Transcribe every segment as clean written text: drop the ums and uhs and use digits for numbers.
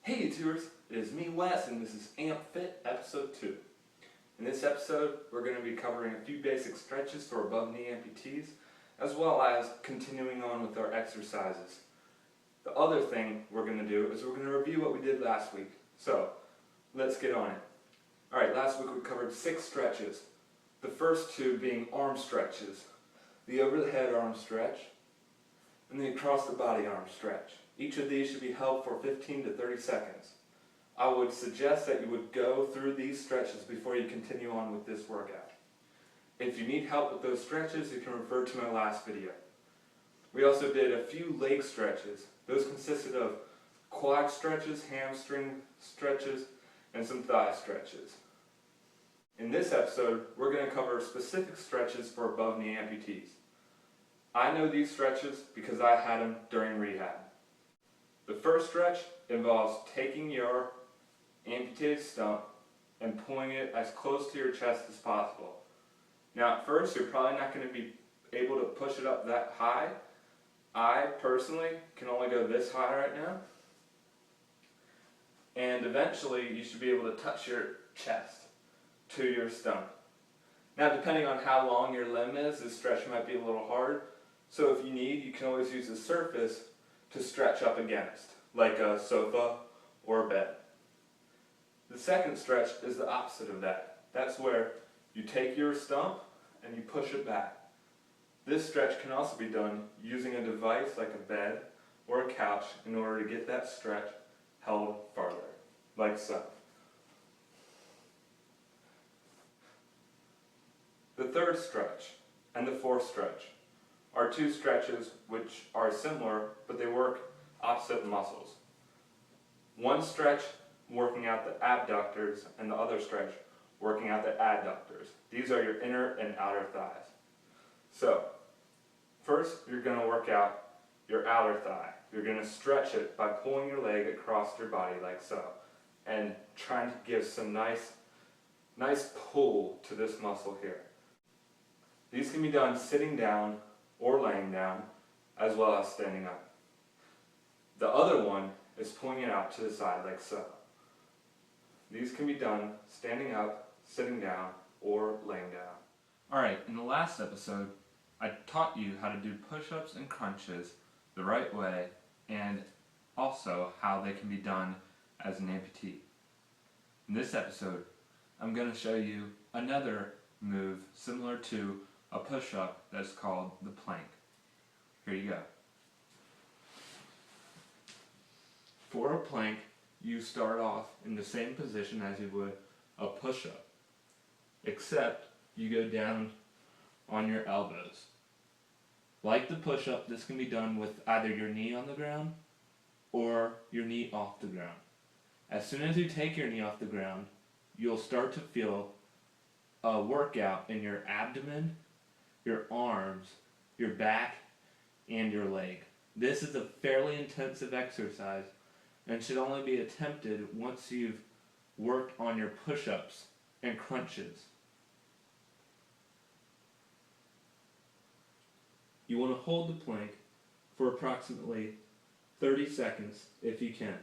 Hey YouTubers, it is me Wes and this is AmpFit episode 2. In this episode we're going to be covering a few basic stretches for above knee amputees as well as continuing on with our exercises. The other thing we're going to do is we're going to review what we did last week. So let's get on it. Alright, last week we covered 6 stretches. The first 2 being arm stretches. The over the head arm stretch and the across the body arm stretch. Each of these should be held for 15 to 30 seconds. I would suggest that you would go through these stretches before you continue on with this workout. If you need help with those stretches, you can refer to my last video. We also did a few leg stretches. Those consisted of quad stretches, hamstring stretches, and some thigh stretches. In this episode, we're going to cover specific stretches for above knee amputees. I know these stretches because I had them during rehab. The first stretch involves taking your amputated stump and pulling it as close to your chest as possible. Now at first you're probably not going to be able to push it up that high. I personally can only go this high right now. And eventually you should be able to touch your chest to your stump. Now depending on how long your limb is, this stretch might be a little hard. So if you need, you can always use a surface to stretch up against, like a sofa or a bed. The second stretch is the opposite of that. That's where you take your stump and you push it back. This stretch can also be done using a device like a bed or a couch in order to get that stretch held farther, like so. The third stretch and the fourth stretch are 2 stretches which are similar, but they work opposite muscles. One stretch working out the abductors and the other stretch working out the adductors. These are your inner and outer thighs. So, first you're going to work out your outer thigh. You're going to stretch it by pulling your leg across your body like so, and trying to give some nice pull to this muscle here. These can be done sitting down or laying down, as well as standing up. The other one is pulling it out to the side like so. These can be done standing up, sitting down, or laying down. Alright, in the last episode, I taught you how to do push-ups and crunches the right way, and also how they can be done as an amputee. In this episode, I'm going to show you another move similar to a push-up that's called the plank. Here you go. For a plank, you start off in the same position as you would a push-up, except you go down on your elbows. Like the push-up, this can be done with either your knee on the ground or your knee off the ground. As soon as you take your knee off the ground, you'll start to feel a workout in your abdomen, your arms, your back, and your leg. This is a fairly intensive exercise and should only be attempted once you've worked on your push-ups and crunches. You want to hold the plank for approximately 30 seconds if you can.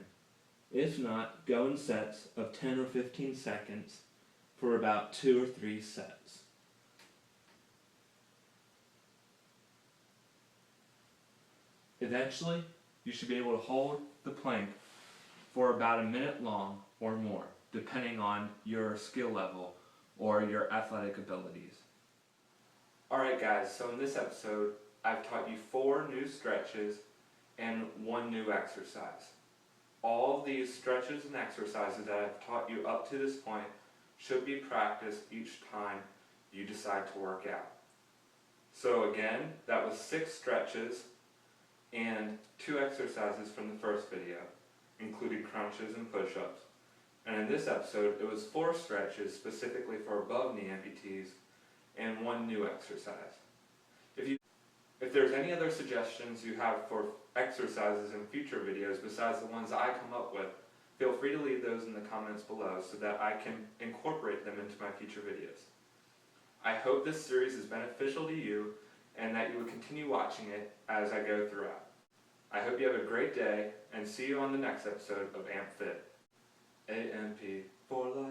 If not, go in sets of 10 or 15 seconds for about 2 or 3 sets. Eventually, you should be able to hold the plank for about a minute long or more, depending on your skill level or your athletic abilities. Alright guys, so in this episode, I've taught you 4 new stretches and 1 new exercise. All of these stretches and exercises that I've taught you up to this point should be practiced each time you decide to work out. So again, that was 6 stretches and 2 exercises from the first video, including crunches and push-ups. And in this episode, it was 4 stretches specifically for above knee amputees and 1 new exercise. If there's any other suggestions you have for exercises in future videos besides the ones I come up with, feel free to leave those in the comments below so that I can incorporate them into my future videos. I hope this series is beneficial to you and that you will continue watching it as I go throughout. I hope you have a great day, and see you on the next episode of AmpFit. AMP for life.